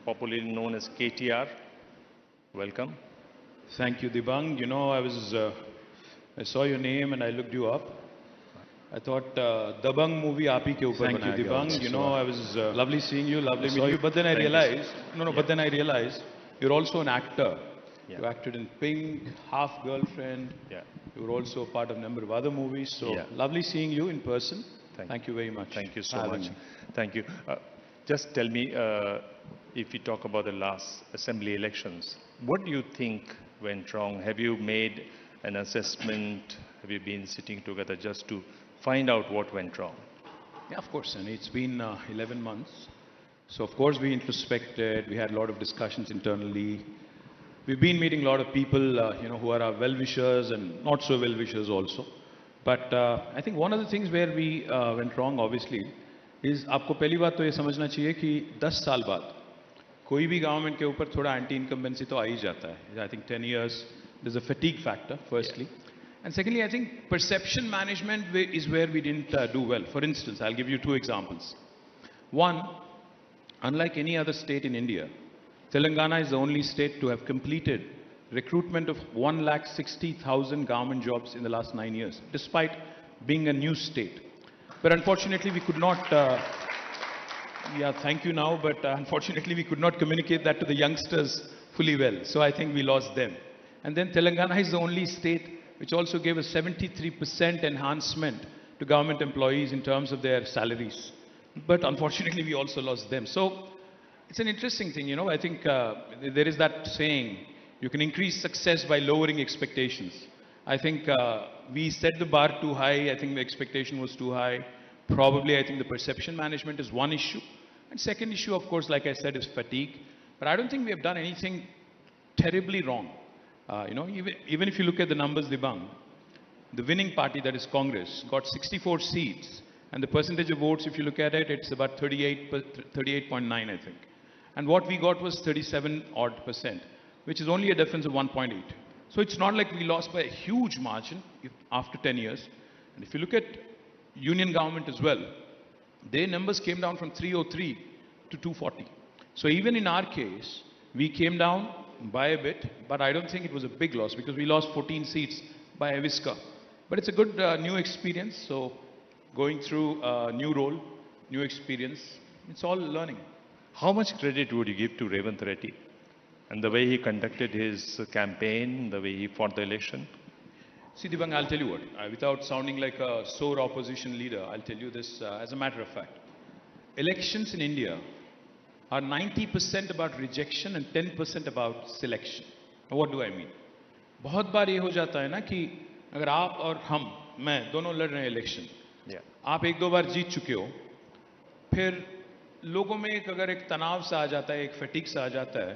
popularly known as KTR. Welcome. Thank you, Dibang. You know, I saw your name and I looked you up. I thought Dabang movie आप ही के ऊपर Thank you, बनाया गया Dibang. होगा. You know, I was lovely seeing you, lovely I saw meeting you, you. But then I Thank you, realized, Yeah. but then I realized you're also an actor. Yeah. You acted in Pink, Half Girlfriend. Yeah. You were also a part of a number of other movies. So Yeah. lovely seeing you in person. Thank Thank you very much. Thank you for so having much. me. Thank you. Just tell me, if you talk about the last assembly elections, what do you think went wrong? Have you made an assessment? Have you been sitting together just to find out what went wrong? Yeah, of course. And it's been 11 months. So, of course, we introspected. We had a lot of discussions internally. We've been meeting a lot of people, who are our well-wishers and not so well-wishers also. But I think one of the things where we went wrong, obviously, is आपको पहली बात तो ये समझना चाहिए कि 10 साल बाद कोई भी गवर्नमेंट के ऊपर थोड़ा एंटी इनकम्बेंसी तो आ ही जाता है. I think 10 years, there's a fatigue factor, firstly. And secondly, I think perception management is where we didn't do well. For instance, I'll give you two examples. One, unlike any other state in India, Telangana is the only state to have completed recruitment of 1,60,000 government jobs in the last 9 years, despite being a new state. But unfortunately, we could not, thank you now, but unfortunately, we could not communicate that to the youngsters fully well. So I think we lost them. And then Telangana is the only state which also gave a 73% enhancement to government employees in terms of their salaries. But unfortunately, we also lost them. So it's an interesting thing, I think there is that saying, you can increase success by lowering expectations. I think we set the bar too high. I think the expectation was too high. Probably, I think the perception management is one issue. And second issue, of course, like I said, is fatigue. But I don't think we have done anything terribly wrong. Even if you look at the numbers, Dibang, the winning party, that is Congress, got 64 seats. And the percentage of votes, if you look at it, it's about 38.9, I think. And what we got was 37 odd percent, which is only a difference of 1.8. So it's not like we lost by a huge margin after 10 years. And if you look at union government as well, their numbers came down from 303 to 240. So even in our case, we came down by a bit, but I don't think it was a big loss because we lost 14 seats by a whisker. But it's a good new experience. So going through a new role, new experience, it's all learning. How much credit would you give to Revanth Reddy and the way he conducted his campaign, the way he fought the election? See, Dibang, I'll tell you what, without sounding like a sore opposition leader, I'll tell you this as a matter of fact. Elections in India are 90% about rejection and 10% about selection. Now, what do I mean? बहुत बार ये हो जाता है ना कि अगर आप और मैं दोनों लड़ रहे हैं इलेक्शन, आप एक दो बार जीत चुके हो, फिर लोगों में अगर एक तनाव सा आ जाता है, एक फटीक सा आ जाता है,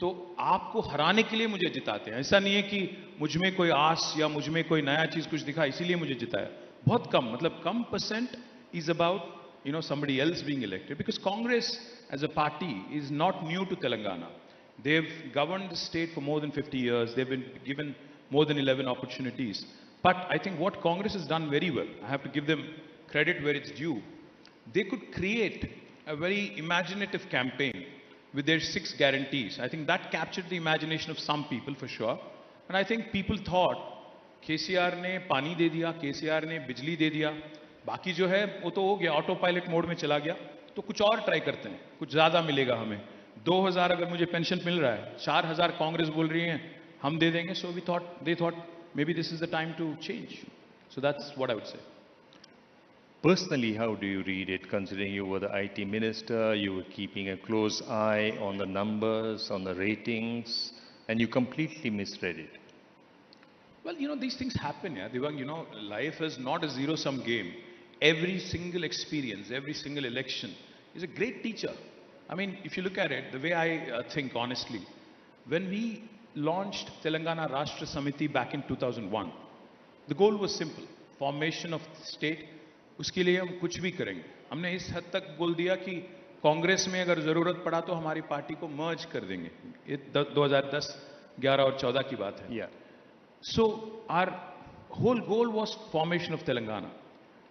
तो आपको हराने के लिए मुझे जिताते हैं. ऐसा नहीं है कि मुझ में कोई आस या मुझ में कोई नया चीज कुछ दिखा इसीलिए मुझे जिताया. बहुत कम, मतलब कम percent is about somebody else being elected, because Congress as a party is not new to Telangana. They've governed the state for more than 50 years. They've been given more than 11 opportunities. But I think what Congress has done very well, I have to give them credit where it's due. They could create a very imaginative campaign with their 6 guarantees. I think that captured the imagination of some people for sure. And I think people thought, KCR ने पानी दे दिया, KCR ने बिजली दे दिया, बाकी जो है वो तो हो गया, ऑटो पायलट मोड में चला गया, तो कुछ और ट्राई करते हैं, कुछ ज़्यादा मिलेगा हमें. 2000 अगर मुझे पेंशन मिल रहा है, 4000 कांग्रेस बोल रही है, हम दे देंगे. So they thought maybe this is the time to change. So that's what I would say. Personally, how do you read it, considering you were the IT minister, you were keeping a close eye on the numbers, on the ratings, and you completely misread it? Well, these things happen, yeah. Devang, life is not a zero-sum game. Every single experience, every single election is a great teacher. I mean, if you look at it, the way I think honestly, when we launched Telangana Rashtra Samiti back in 2001, the goal was simple, formation of the state. उसके लिए हम कुछ भी करेंगे. हमने इस हद तक बोल दिया कि कांग्रेस में अगर जरूरत पड़ा तो हमारी पार्टी को मर्ज कर देंगे. ये 2010, 11 और 14 की बात है. Yeah. So our whole goal was formation of Telangana.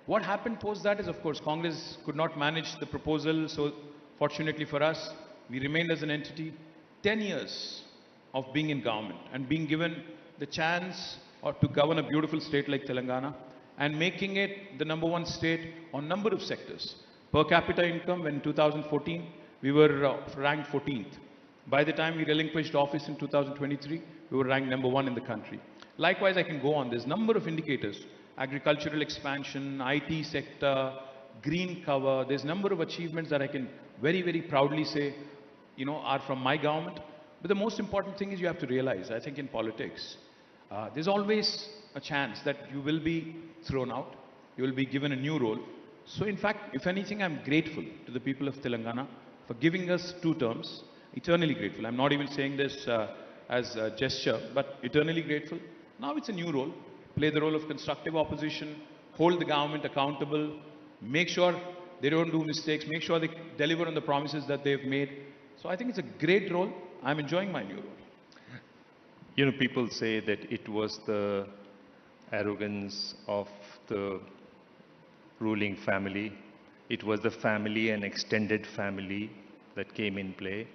What happened post that is, of course, Congress could not manage the proposal. So fortunately for us, we remained as an entity 10 years of being in government and being given the chance or to govern a beautiful state like Telangana and making it the number one state on number of sectors. Per capita income, when in 2014, we were ranked 14th. By the time we relinquished office in 2023, we were ranked number one in the country. Likewise, I can go on. There's number of indicators: agricultural expansion, IT sector, green cover. There's number of achievements that I can very, very proudly say, are from my government. But the most important thing is you have to realize, I think in politics, there's always a chance that you will be thrown out. You will be given a new role. So in fact, if anything, I'm grateful to the people of Telangana for giving us 2 terms. Eternally grateful. I'm not even saying this as a gesture, but eternally grateful. Now it's a new role. Play the role of constructive opposition, hold the government accountable, make sure they don't do mistakes, make sure they deliver on the promises that they've made. So I think it's a great role. I'm enjoying my new role. People say that it was the arrogance of the ruling family. It was the family and extended family that came in play.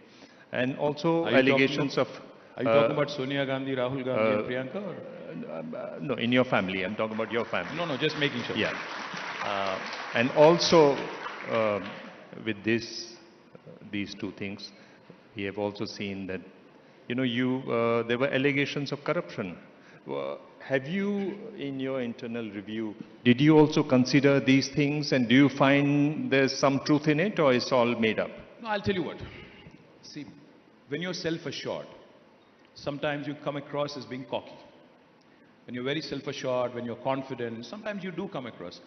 And also allegations of... Are you talking about Sonia Gandhi, Rahul Gandhi and Priyanka? Or? No, in your family. I'm talking about your family. No, just making sure. Yeah. And also with these 2 things, we have also seen that, there were allegations of corruption. Have you, in your internal review, did you also consider these things, and do you find there's some truth in it, or it's all made up? No, I'll tell you what. See, when you're self-assured, sometimes you come across as being cocky. When you're very self-assured, when you're confident, sometimes you do come across.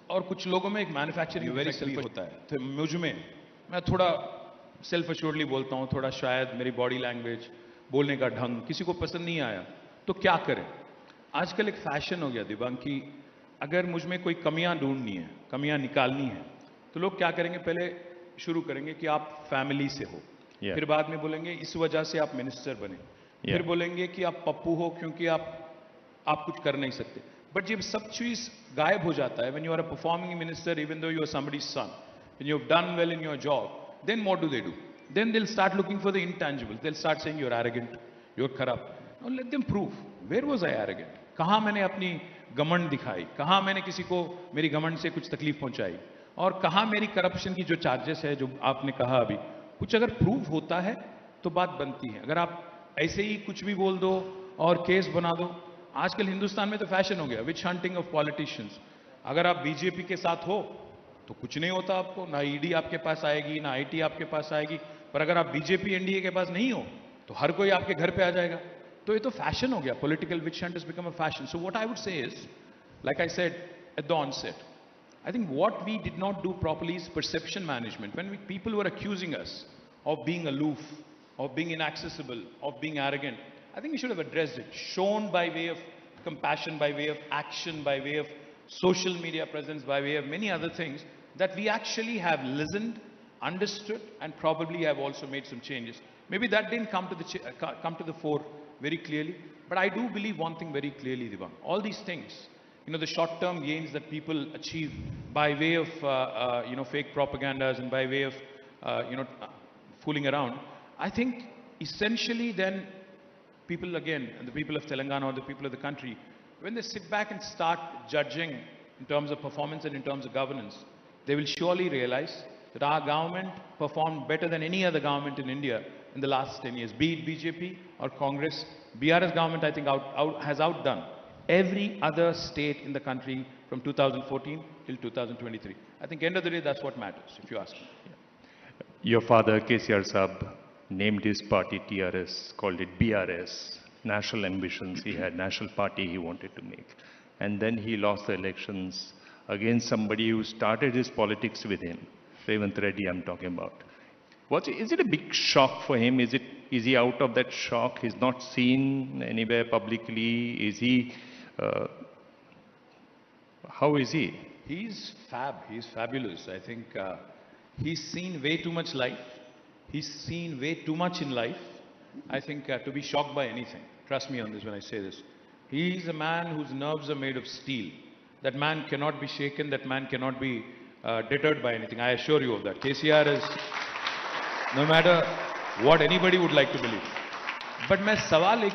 और कुछ लोगों में एक manufacturing very self होता है, तो मुझ में मैं थोड़ा सेल्फ अश्योर्डली बोलता हूँ, थोड़ा शायद मेरी बॉडी लैंग्वेज, बोलने का ढंग किसी को पसंद नहीं आया, तो क्या करें? आजकल एक फैशन हो गया दिबांग कि अगर मुझ में कोई कमियां ढूंढनी है, कमियां निकालनी है, तो लोग क्या करेंगे? पहले शुरू करेंगे कि आप फैमिली से हो, फिर बाद में बोलेंगे इस वजह से आप मिनिस्टर बने, फिर बोलेंगे कि आप पप्पू हो क्योंकि आप कुछ कर नहीं सकते. बट जब सब चीज गायब हो जाता है, when you are a performing minister, even though you are somebody's son, when you have done well in your job, then what do? Then they'll start looking for the intangibles. They'll start saying you're arrogant, you're corrupt. Now let them prove. Where was I arrogant? कहाँ मैंने अपनी घमंड दिखाई? कहाँ मैंने किसी को मेरी घमंड से कुछ तकलीफ पहुंचाई? और कहाँ मेरी करप्शन की जो चार्जेस है, जो आपने कहा अभी, कुछ अगर प्रूव होता है तो बात बनती है. अगर आप ऐसे ही कुछ भी बोल दो और केस बना दो, आजकल हिंदुस्तान में तो फैशन हो गया, विच हंटिंग ऑफ पॉलिटिशियंस. अगर आप बीजेपी के साथ हो तो कुछ नहीं होता आपको, ना ईडी आपके पास आएगी, ना आईटी आपके पास आएगी. पर अगर आप बीजेपी एनडीए के पास नहीं हो तो हर कोई आपके घर पे आ जाएगा. तो ये तो फैशन हो गया. Political witch hunt has become a fashion. So what I would say is, like I said at the onset, I think what we did not do properly is perception management. When people were accusing us of being aloof, of being inaccessible, of being arrogant, I think we should have addressed it, shown by way of compassion, by way of action, by way of social media presence, by way of many other things, that we actually have listened, understood, and probably have also made some changes. Maybe that didn't come to the fore very clearly, but I do believe one thing very clearly, Divan. All these things, the short-term gains that people achieve by way of, fake propagandas and by way of, fooling around, I think essentially then people again, and the people of Telangana or the people of the country, when they sit back and start judging in terms of performance and in terms of governance, they will surely realize that our government performed better than any other government in India in the last 10 years, be it BJP or Congress. BRS government, I think, has outdone every other state in the country from 2014 till 2023. I think end of the day, that's what matters, if you ask me. Your father, KTR Sahab, named his party TRS, called it BRS, national ambitions. He had national party he wanted to make. And then he lost the elections against somebody who started his politics with him. Revanth Reddy I'm talking about. Is it a big shock for him? Is he out of that shock? He's not seen anywhere publicly? Is he, how is he? He's fab, he's fabulous. I think he's seen way too much life. He's seen way too much in life, I think, to be shocked by anything. Trust me on this when I say this. He's a man whose nerves are made of steel. That man cannot be shaken, that man cannot be deterred by anything. I assure you of that. KCR is... no matter what anybody would like to believe. But मैं सवाल एक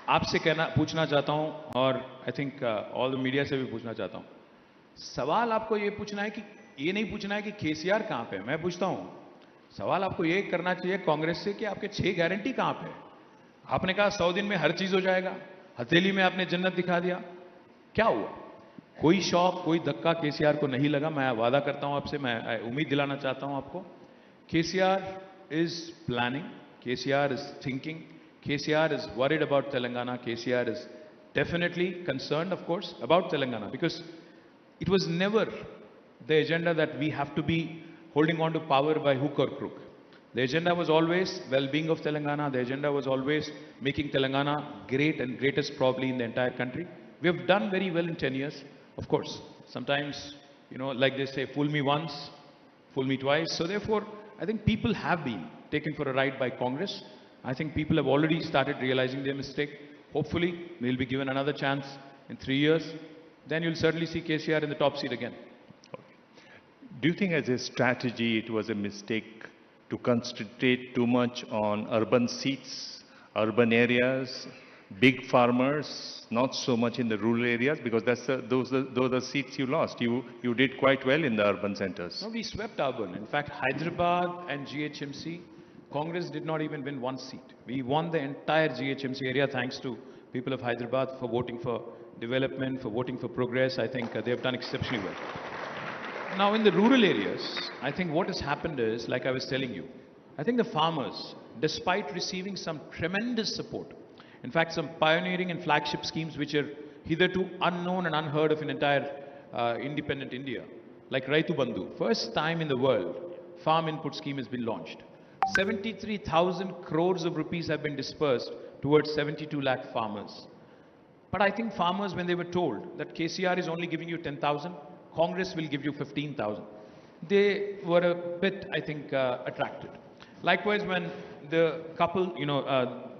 आपसे पूछना चाहता हूं और I think all the media से भी पूछना चाहता हूं. सवाल आपको ये पूछना है कि ये नहीं पूछना है कि केसीआर कहां पे है. मैं पूछता हूं, सवाल आपको ये करना चाहिए कांग्रेस से कि आपके 6 गारंटी कहां पे है. आपने कहा 100 दिन में हर चीज हो जाएगा, हथेली में आपने जन्नत दिखा दिया. क्या हुआ? कोई शौक, कोई धक्का केसीआर को नहीं लगा. मैं वादा करता हूं आपसे, मैं उम्मीद दिलाना चाहता हूं आपको. KCR is planning, KCR is thinking, KCR is worried about Telangana, KCR is definitely concerned, of course, about Telangana, because it was never the agenda that we have to be holding on to power by hook or crook. The agenda was always well-being of Telangana. The agenda was always making Telangana great and greatest probably in the entire country. We have done very well in 10 years. Of course, sometimes, like they say, fool me once, fool me twice. So therefore, I think people have been taken for a ride by Congress. I think people have already started realizing their mistake. Hopefully, we'll be given another chance in 3 years. Then you'll certainly see KCR in the top seat again. Do you think as a strategy it was a mistake to concentrate too much on urban seats, urban areas, big farmers, not so much in the rural areas? Because those are the seats you lost. You did quite well in the urban centers. No, we swept urban. In fact, Hyderabad and GHMC, Congress did not even win one seat. We won the entire GHMC area thanks to people of Hyderabad for voting for development, for voting for progress. I think they have done exceptionally well. Now, in the rural areas, I think what has happened is, like I was telling you, I think the farmers, despite receiving some tremendous support, in fact, some pioneering and flagship schemes which are hitherto unknown and unheard of in entire independent India, like Raitu Bandhu, first time in the world, farm input scheme has been launched. 73,000 crores of rupees have been dispersed towards 72 lakh farmers. But I think farmers, when they were told that KCR is only giving you 10,000, Congress will give you 15,000, they were a bit, I think, attracted. Likewise, when the couple,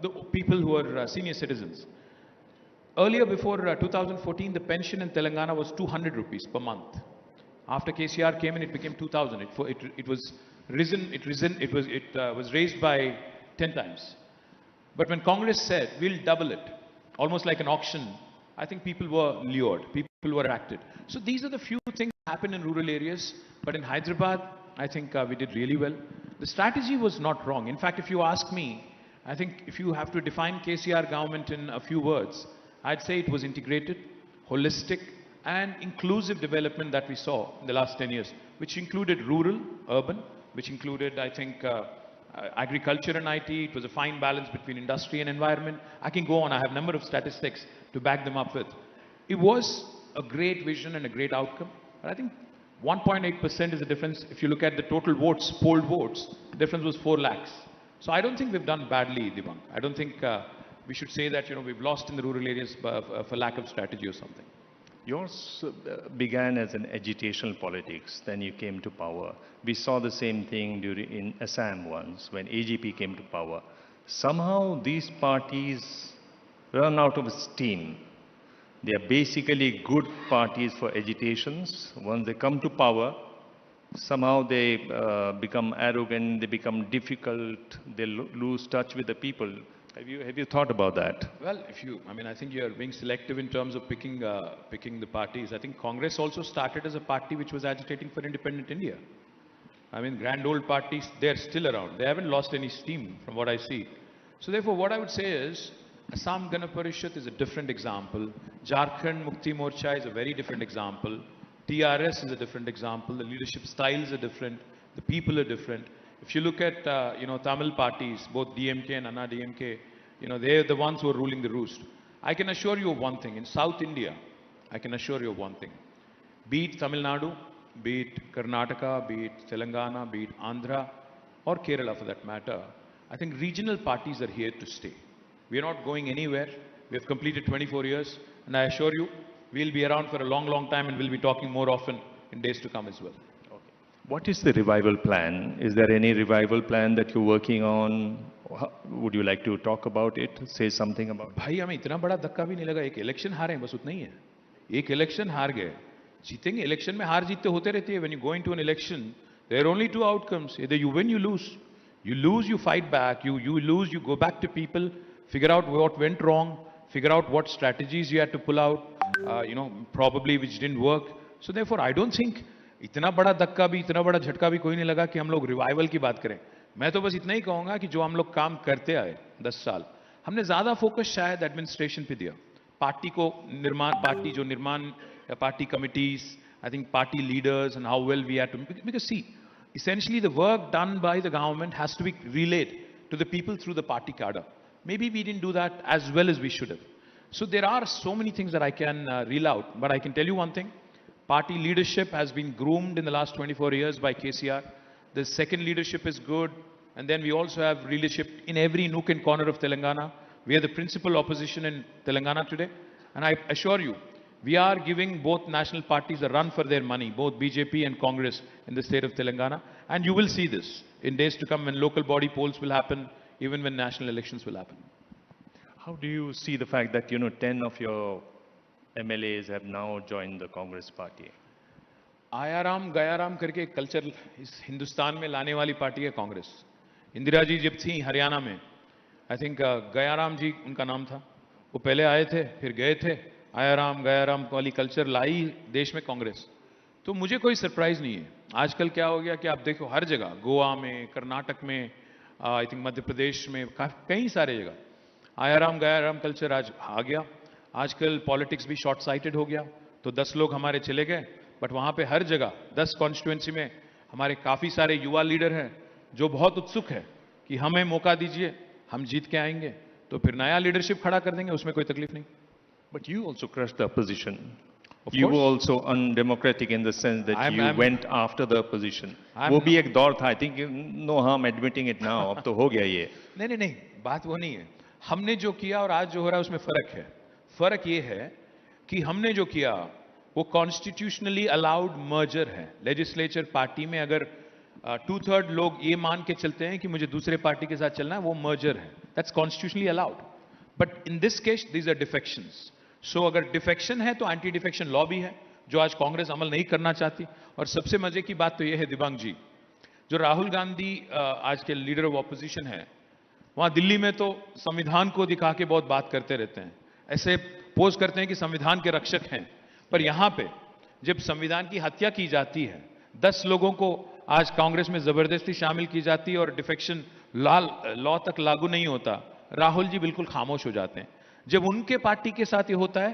the people who are senior citizens, earlier before 2014, the pension in Telangana was 200 rupees per month. After KCR came in, it became 2,000. It was raised by 10 times. But when Congress said, we'll double it, almost like an auction, I think people were lured, people were attracted. So these are the few things that happen in rural areas. But in Hyderabad, I think we did really well. The strategy was not wrong. In fact, if you ask me, I think if you have to define KCR government in a few words, I'd say it was integrated, holistic, and inclusive development that we saw in the last 10 years, which included rural, urban, which included, I think, agriculture and IT. It was a fine balance between industry and environment. I can go on. I have a number of statistics to back them up with. It was a great vision and a great outcome. But I think 1.8% is the difference. If you look at the total votes, polled votes, the difference was 4 lakhs. So I don't think we've done badly, Dibang. I don't think we should say that we've lost in the rural areas for lack of strategy or something. Yours began as an agitational politics, then you came to power. We saw the same thing in Assam once, when AGP came to power. Somehow these parties run out of steam. They are basically good parties for agitations. Once they come to power, somehow they become arrogant, they become difficult, they lose touch with the people. Have you thought about that? Well, I think you're being selective in terms of picking the parties. I think Congress also started as a party which was agitating for independent India. I mean, grand old parties, they're still around. They haven't lost any steam from what I see. So therefore, what I would say is, Assam Gana Parishad is a different example. Jharkhand Mukti Morcha is a very different example. TRS is a different example. The leadership styles are different. The people are different. If you look at, Tamil parties, both DMK and Anna DMK, they're the ones who are ruling the roost. I can assure you of one thing. In South India, I can assure you of one thing. Be it Tamil Nadu, be it Karnataka, be it Telangana, be it Andhra, or Kerala for that matter, I think regional parties are here to stay. We are not going anywhere. We have completed 24 years, and I assure you, we'll be around for a long, long time, and we'll be talking more often in days to come as well. What is the revival plan? Is there any revival plan that you're working on? Would you like to talk about it? Say something about it? भाई हमें इतना बड़ा धक्का भी नहीं लगा. एक election हारे हैं, बस उतना ही है. एक इलेक्शन हार गए, जीतेंगे. इलेक्शन में हार जीत तो होते रहती है. When you go into an election, there are only two outcomes: either you win, you lose. You lose, you fight back. You lose, you go back to people, figure out what went wrong, figure out what strategies you had to pull out, probably which didn't work. So therefore, I don't think इतना बड़ा धक्का भी, इतना बड़ा झटका भी कोई नहीं लगा कि हम लोग रिवाइवल की बात करें. मैं तो बस इतना ही कहूंगा कि जो हम लोग काम करते आए 10 साल, हमने ज्यादा फोकस शायद एडमिनिस्ट्रेशन पे दिया. पार्टी को निर्माण, पार्टी जो निर्माण, party committees, I think party leaders and how well we had to, because see, essentially the work done by the government has to be relayed to the people through the party cadre. Maybe we didn't do that as well as we should have. So there are so many things that I can reel out, but I can tell you one thing. Party leadership has been groomed in the last 24 years by KCR. The second leadership is good. And then we also have leadership in every nook and corner of Telangana. We are the principal opposition in Telangana today. And I assure you, we are giving both national parties a run for their money, both BJP and Congress in the state of Telangana. And you will see this in days to come when local body polls will happen, even when national elections will happen. How do you see the fact that, 10 of your MLAs have now joined the Congress party? Aaya Ram Gaya Ram करके एक culture इस हिंदुस्तान में लाने वाली party है कांग्रेस. इंदिरा जी जब थी हरियाणा में, आई थिंक गयाराम जी उनका नाम था, वो पहले आए थे फिर गए थे. आयाराम गयाराम वाली कल्चर लाई देश में कांग्रेस. तो मुझे कोई सरप्राइज नहीं है. आजकल क्या हो गया कि आप देखो हर जगह, गोवा में, कर्नाटक में, आई थिंक मध्य प्रदेश में, कई सारे जगह आयाराम गयाराम कल्चर आज आ गया. आजकल पॉलिटिक्स भी शॉर्ट साइटेड हो गया. तो 10 लोग हमारे चले गए, बट वहां पे हर जगह 10 कॉन्स्टिट्यूएंसी में हमारे काफी सारे युवा लीडर हैं जो बहुत उत्सुक है कि हमें मौका दीजिए, हम जीत के आएंगे, तो फिर नया लीडरशिप खड़ा कर देंगे, उसमें कोई तकलीफ नहीं. But you also crushed the opposition. Of You course. were also undemocratic in the sense that you went after the opposition. I'm वो भी एक दौर था. I think no harm admitting it now. अब तो हो गया ये. नहीं नहीं नहीं, बात वो नहीं है. हमने जो किया और आज जो हो रहा है उसमें फर्क है. फर्क ये है कि हमने जो किया वो कॉन्स्टिट्यूशनली अलाउड मर्जर है. लेजिस्लेचर पार्टी में अगर 2/3 लोग ये मान के चलते हैं कि मुझे दूसरे पार्टी के साथ चलना है, वो मर्जर है. That's constitutionally allowed. But in this case these are defections. So अगर डिफेक्शन है तो एंटी डिफेक्शन लॉ भी है, जो आज कांग्रेस अमल नहीं करना चाहती. और सबसे मजे की बात तो यह है दिबांग जी, जो राहुल गांधी आज के लीडर ऑफ ऑपोजिशन है, वहां दिल्ली में तो संविधान को दिखा के बहुत बात करते रहते हैं, ऐसे पोज करते हैं कि संविधान के रक्षक हैं. पर यहां पे जब संविधान की हत्या की जाती है, 10 लोगों को आज कांग्रेस में जबरदस्ती शामिल की जाती है और डिफेक्शन लॉ तक लागू नहीं होता, राहुल जी बिल्कुल खामोश हो जाते हैं. जब उनके पार्टी के साथ ये होता है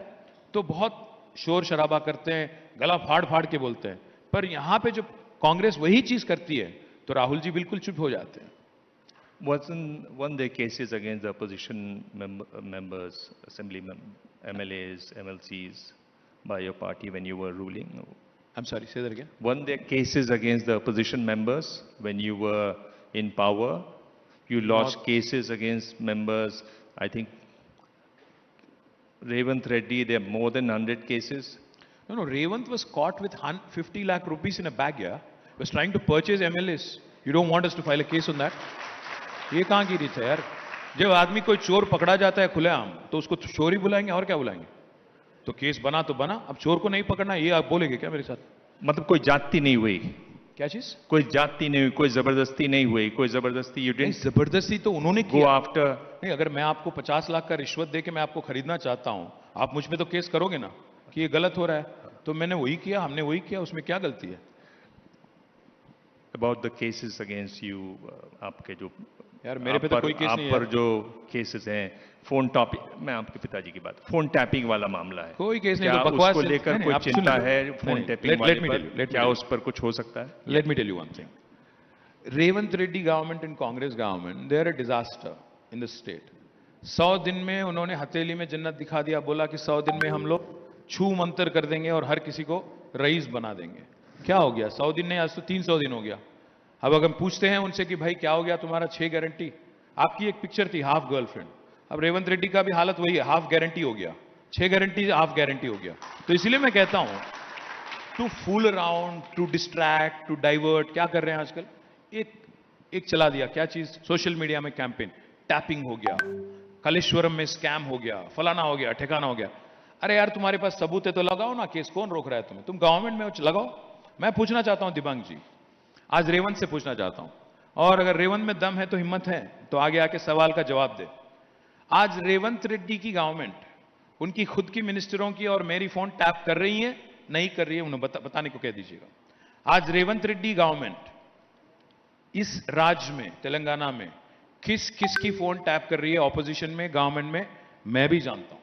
तो बहुत शोर शराबा करते हैं, गला फाड़ फाड़ के बोलते हैं. पर यहां पे जब कांग्रेस वही चीज करती है तो राहुल जी बिल्कुल चुप हो जाते हैं. Weren't there cases against the opposition members, MLAs, MLCs by your party when you were ruling? I'm sorry, say that again. Weren't there cases against the opposition members when you were in power? You lodged cases against members. I think Revant Reddy, there are more than 100 cases. No, Revant was caught with 50 lakh rupees in a bag, yeah. Was trying to purchase MLAs. You don't want us to file a case on that? ये कहाँ की रीत है यार? जब आदमी कोई चोर पकड़ा जाता है खुलेआम, तो उसको चोर ही बुलाएंगे और क्या बुलाएंगे? तो केस बना तो बना, अब चोर को नहीं पकड़ना, ये आप बोलेंगे क्या मेरे साथ? मतलब कोई जाति नहीं हुई. क्या चीज? कोई जाति नहीं हुई, कोई जबरदस्ती नहीं हुई, कोई जबरदस्ती you didn't जबरदस्ती तो उन्होंने go किया. after. नहीं, अगर मैं आपको 50 लाख का रिश्वत दे के मैं आपको खरीदना चाहता हूं, आप मुझ पे तो केस करोगे ना कि ये गलत हो रहा है. तो मैंने वही किया, हमने वही किया, उसमें क्या गलती है? About the cases against you, आपके जो यार मेरे पे तो कोई केस आप नहीं पर है. जो केसेस हैं, फोन टॉपिंग, मैं आपके पिताजी की बात, फोन टैपिंग वाला मामला है. कोई केस नहीं, क्या तो बकवास उसको है. लेकर नहीं, कोई आप चिंता सुनिए. है? नहीं, फोन नहीं, टैपिंग let वाले me पर tell you, let me क्या tell you. उस पर कुछ हो सकता है? Let me tell you one thing. Revant Reddy government and Congress government, they are a disaster in the state. 100 दिन में उन्होंने हथेली में जन्नत दिखा दिया, बोला कि 100 दिन में हम लोग छू मंतर कर देंगे और हर किसी को रईस बना देंगे. क्या हो गया? 100 दिन नहीं, आज तो 300 दिन हो गया. अब अगर हम पूछते हैं उनसे कि भाई क्या हो गया तुम्हारा 6 गारंटी? आपकी एक पिक्चर थी हाफ गर्लफ्रेंड, अब रेवंत रेड्डी का भी हालत वही है, हाफ गारंटी हो गया. 6 गारंटी हाफ गारंटी हो गया. तो इसीलिए मैं कहता हूं, to fool around, to distract, to divert, क्या कर रहे हैं आजकल? एक चला दिया, क्या चीज? सोशल मीडिया में कैंपेन, टैपिंग हो गया, कलेश्वरम में स्कैम हो गया, फलाना हो गया, ठिकाना हो गया. अरे यार तुम्हारे पास सबूत है तो लगाओ ना केस, कौन रोक रहा है तुम्हें? तुम गवर्नमेंट में लगाओ. मैं पूछना चाहता हूं दिबांग जी, आज रेवंत से पूछना चाहता हूं, और अगर रेवंत में दम है तो हिम्मत है तो आगे आके सवाल का जवाब दे। आज रेवंत रेड्डी की गवर्नमेंट उनकी खुद की मिनिस्टरों की और मेरी फोन टैप कर रही है, नहीं कर रही है, उन्हें बताने को कह दीजिएगा। आज रेवंत रेड्डी गवर्नमेंट इस राज्य में, तेलंगाना में, किस किस की फोन टैप कर रही है ऑपोजिशन में, गवर्नमेंट में, मैं भी जानता हूं,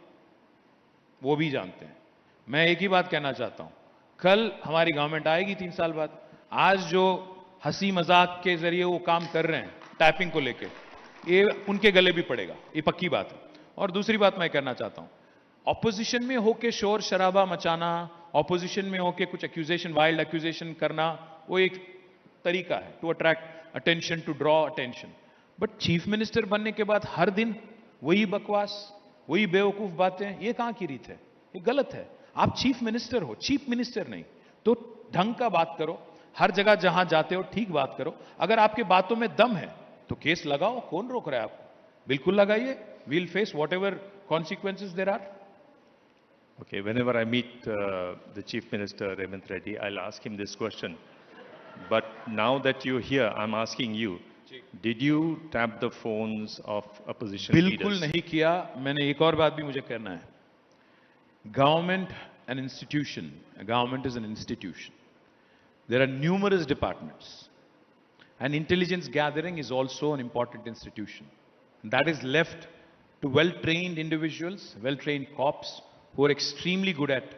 वो भी जानते हैं। मैं एक ही बात कहना चाहता हूं, कल हमारी गवर्नमेंट आएगी 3 साल बाद। आज जो हंसी मजाक के जरिए वो काम कर रहे हैं टैपिंग को लेके, ये उनके गले भी पड़ेगा, ये पक्की बात है। और दूसरी बात मैं कहना चाहता हूं, ऑपोजिशन में होके शोर शराबा मचाना, ऑपोजिशन में होके कुछ एक्यूजेशन, वाइल्ड एक्यूजेशन करना, वो एक तरीका है to attract attention, to draw attention. But chief minister बनने के बाद हर दिन वही बकवास, वही बेवकूफ बातें, ये कहां की रीत है? ये गलत है। आप चीफ मिनिस्टर हो, चीफ मिनिस्टर नहीं तो ढंग का बात करो, हर जगह जहां जाते हो ठीक बात करो। अगर आपके बातों में दम है तो केस लगाओ, कौन रोक रहा है आपको? बिल्कुल लगाइए। We'll face whatever consequences there are. Okay, whenever I meet the Chief Minister, Revanth Reddy, I'll ask him this question. But now that you're here, I'm asking you, did you tap the phones of opposition बिल्कुल leaders? नहीं किया। मैंने एक और बात भी मुझे कहना है, government an institution, government is an institution, there are numerous departments, and intelligence gathering is also an important institution. That is left to well-trained individuals, well-trained cops who are extremely good at,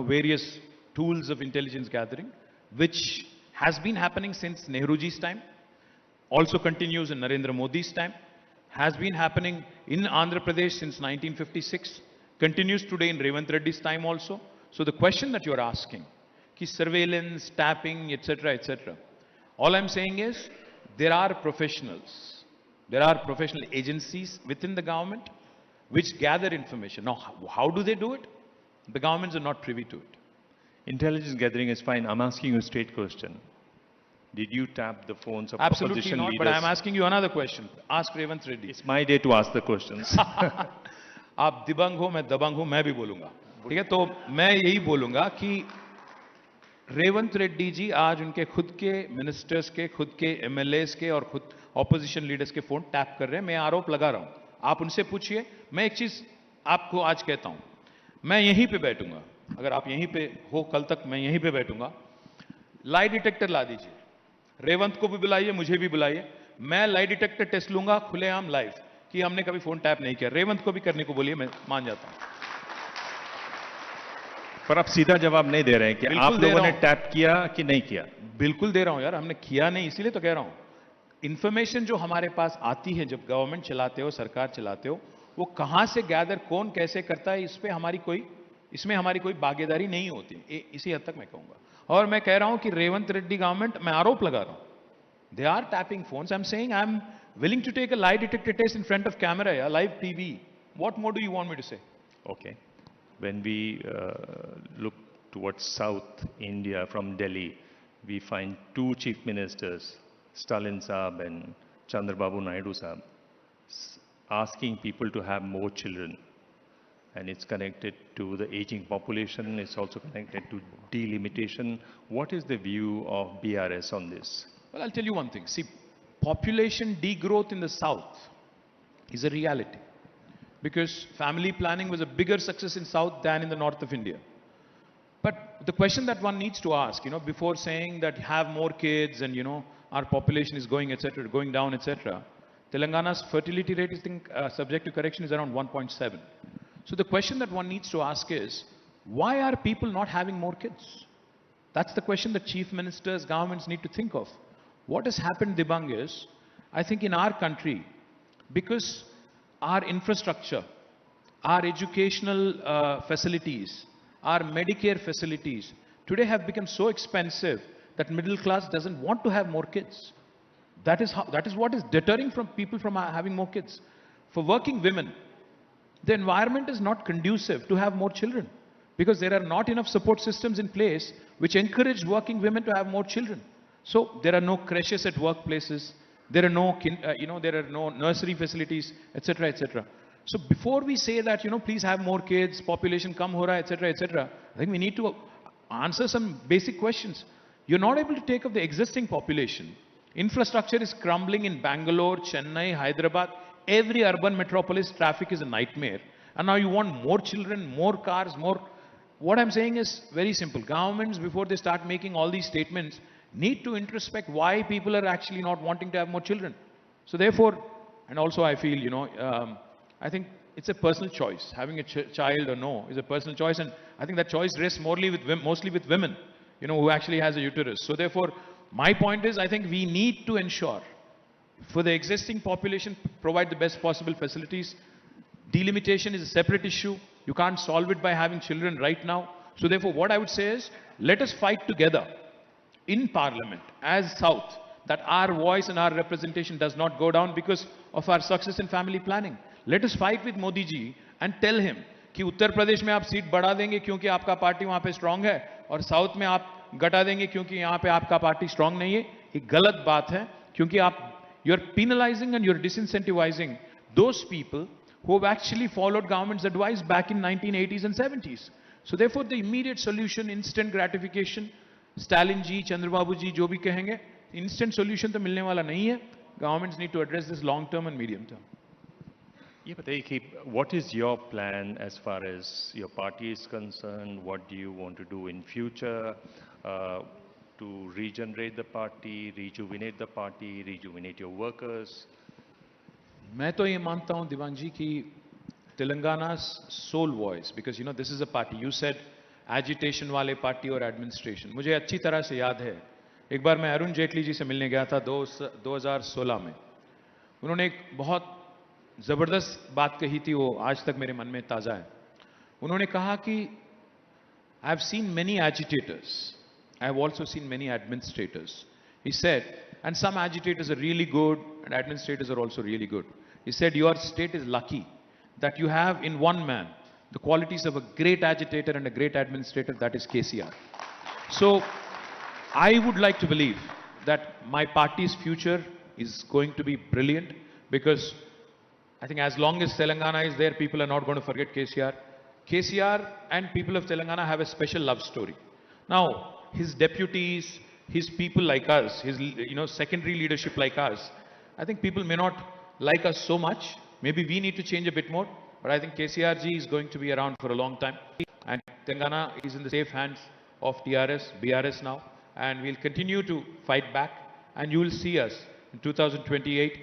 various tools of intelligence gathering, which has been happening since Nehruji's time, also continues in Narendra Modi's time, has been happening in Andhra Pradesh since 1956, continues today in Revanth Reddy's time also. So the question that you are asking, ki surveillance, tapping, etc., etc., all I'm saying is, there are professionals, there are professional agencies within the government which gather information. Now, how do they do it? The governments are not privy to it. Intelligence gathering is fine. I'm asking you a straight question. Did you tap the phones of Absolutely opposition not, leaders? but I'm asking you another question. Ask Revanth Reddy. It's my day to ask the questions. आप दिबंग हो, मैं दबंग हूं, मैं भी बोलूंगा, ठीक है? तो मैं यही बोलूंगा कि रेवंत रेड्डी जी आज उनके खुद के मिनिस्टर्स के, खुद के एमएलएस के और खुद ऑपोजिशन लीडर्स के फोन टैप कर रहे हैं। मैं आरोप लगा रहा हूं, आप उनसे पूछिए। मैं एक चीज आपको आज कहता हूं, मैं यहीं पे बैठूंगा, अगर आप यहीं पे हो कल तक, मैं यहीं पे बैठूंगा। लाई डिटेक्टर ला दीजिए, रेवंत को भी बुलाइए, मुझे भी बुलाइए, मैं लाई डिटेक्टर टेस्ट लूंगा खुलेआम लाइव कि हमने कभी फोन टैप नहीं किया। रेवंत को भी करने को बोलिए, मैं मान जाता हूं। पर आप सीधा जवाब नहीं दे रहे हैं कि आप लोगों ने टैप किया कि नहीं किया। बिल्कुल दे रहा हूं यार, हमने किया नहीं, इसीलिए तो कह रहा हूं। इंफॉर्मेशन जो हमारे पास आती है जब गवर्नमेंट चलाते हो, सरकार चलाते हो, वो कहां से गैदर, कौन कैसे करता है, इसमें हमारी कोई भागीदारी नहीं होती। इसी हद तक मैं कहूंगा। और मैं कह रहा हूं कि रेवंत रेड्डी गवर्नमेंट, मैं आरोप लगा रहा हूं, they are tapping phones. I am saying I am willing to take a lie detector test in front of camera, yeah, live TV. What more do you want me to say? Okay. When we look towards South India from Delhi, we find two chief ministers, Stalin Saab and Chandrababu Naidu Saab, asking people to have more children. And it's connected to the aging population. It's also connected to delimitation. What is the view of BRS on this? Well, I'll tell you one thing. See, population degrowth in the South is a reality. Because family planning was a bigger success in South than in the North of India. But the question that one needs to ask, before saying that have more kids and, our population is going, etc., going down, etc., Telangana's fertility rate is, subject to correction, is around 1.7. So the question that one needs to ask is, why are people not having more kids? That's the question that chief ministers, governments need to think of. What has happened, Dibang, is, I think in our country, because our infrastructure, our educational facilities, our Medicare facilities today have become so expensive that middle class doesn't want to have more kids. That is what is deterring from people from having more kids. For working women, the environment is not conducive to have more children because there are not enough support systems in place which encourage working women to have more children. So there are no creches at workplaces, there are no, there are no nursery facilities, etc., etc. So before we say that, please have more kids, population kam ho raha, etc., etc., I think we need to answer some basic questions. You're not able to take up the existing population Infrastructure is crumbling in Bangalore, Chennai, Hyderabad. Every urban metropolis, traffic is a nightmare. And now you want more children, more cars, more. What I'm saying is very simple. Governments, before they start making all these statements, need to introspect why people are actually not wanting to have more children. So therefore, and also I feel, I think it's a personal choice. Having a child or no is a personal choice. And I think that choice rests mostly with women, who actually has a uterus. So therefore, my point is, I think we need to ensure for the existing population, provide the best possible facilities. Delimitation is a separate issue. You can't solve it by having children right now. So therefore, what I would say is, let us fight together in Parliament as South, that our voice and our representation does not go down because of our success in family planning. Let us fight with Modi ji and tell him कि उत्तर प्रदेश में आप seat बढ़ा देंगे क्योंकि आपका party वहां पे strong है और साउथ में आप घटा देंगे क्योंकि यहाँ पे आपका पार्टी स्ट्रांग नहीं है. ये गलत बात है क्योंकि आप you're penalizing and you're disincentivizing those people who have actually followed government's advice back in 1980s and 70s. So therefore the immediate solution, instant gratification, Stalin ji, Chandrababu ji जो भी कहेंगे, instant solution तो मिलने वाला नहीं है. Governments need to address this long term and medium term. Yeah, but what is your plan as far as your party is concerned? What do you want to do in future to regenerate the party, rejuvenate the party, rejuvenate your workers? मैं तो ये मानता हूँ दिवान जी कि Telangana's sole voice, because this is a party. You said agitation वाले party और administration. मुझे अच्छी तरह से याद है, एक बार मैं अरुण जेटली जी से मिलने गया था 2016 में. उन्होंने एक बहुत जबरदस्त बात कही थी, वो आज तक मेरे मन में ताजा है. उन्होंने कहा कि I have seen many agitators. I have also seen many administrators. He said, and some agitators are really good and administrators are also really good. He said, your state is lucky that you have in one man the qualities of a great agitator and a great administrator, that is KCR. So I would like to believe that my party's future is going to be brilliant, because I think as long as Telangana is there, people are not going to forget KCR. KCR and people of Telangana have a special love story. Now, his deputies, his people like us, his secondary leadership like us, I think people may not like us so much. Maybe we need to change a bit more. But I think KCR ji is going to be around for a long time. And Telangana is in the safe hands of TRS, BRS now. And we'll continue to fight back. And you will see us in 2028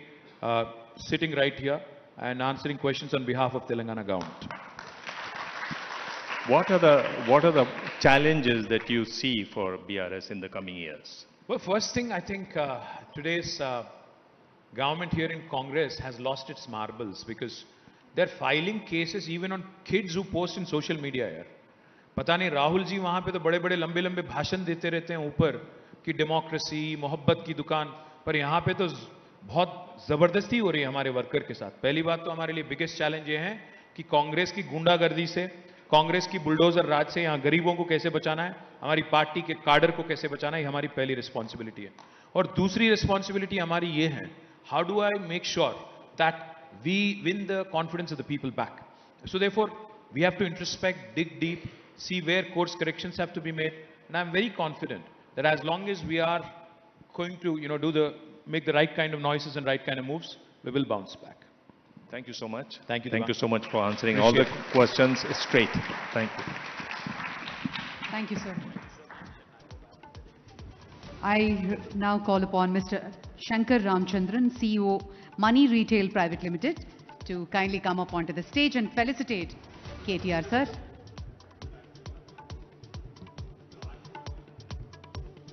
sitting right here and answering questions on behalf of Telangana government. What are the challenges that you see for BRS in the coming years? Well, first thing, I think today's government here in Congress has lost its marbles, because they're filing cases even on kids who post in social media. यार पता नहीं राहुल जी वहां पे तो बड़े बड़े लंबे लंबे भाषण देते रहते हैं ऊपर कि डेमोक्रेसी, मोहब्बत की दुकान, पर यहाँ पे तो बहुत जबरदस्ती हो रही है हमारे वर्कर के साथ. पहली बात तो हमारे लिए बिगेस्ट चैलेंज ये है कि कांग्रेस की गुंडागर्दी से, कांग्रेस की बुलडोजर राज से यहाँ गरीबों को कैसे बचाना है, हमारी पार्टी के काडर को कैसे बचाना है, ये हमारी पहली रिस्पॉन्सिबिलिटी है. और दूसरी रिस्पॉन्सिबिलिटी हमारी ये है, how do I make sure that we win the confidence of the people back. So therefore, we have to introspect, dig deep, see where course corrections have to be made. And I'm very confident that as long as we are going to, make the right kind of noises and right kind of moves, we will bounce back. Thank you so much. Thank you. Thank you so much for answering all the questions straight. Thank you. Thank you, sir. I now call upon Mr. Shankar Ramchandran, CEO, Money Retail Private Limited, to kindly come up onto the stage and felicitate KTR, sir.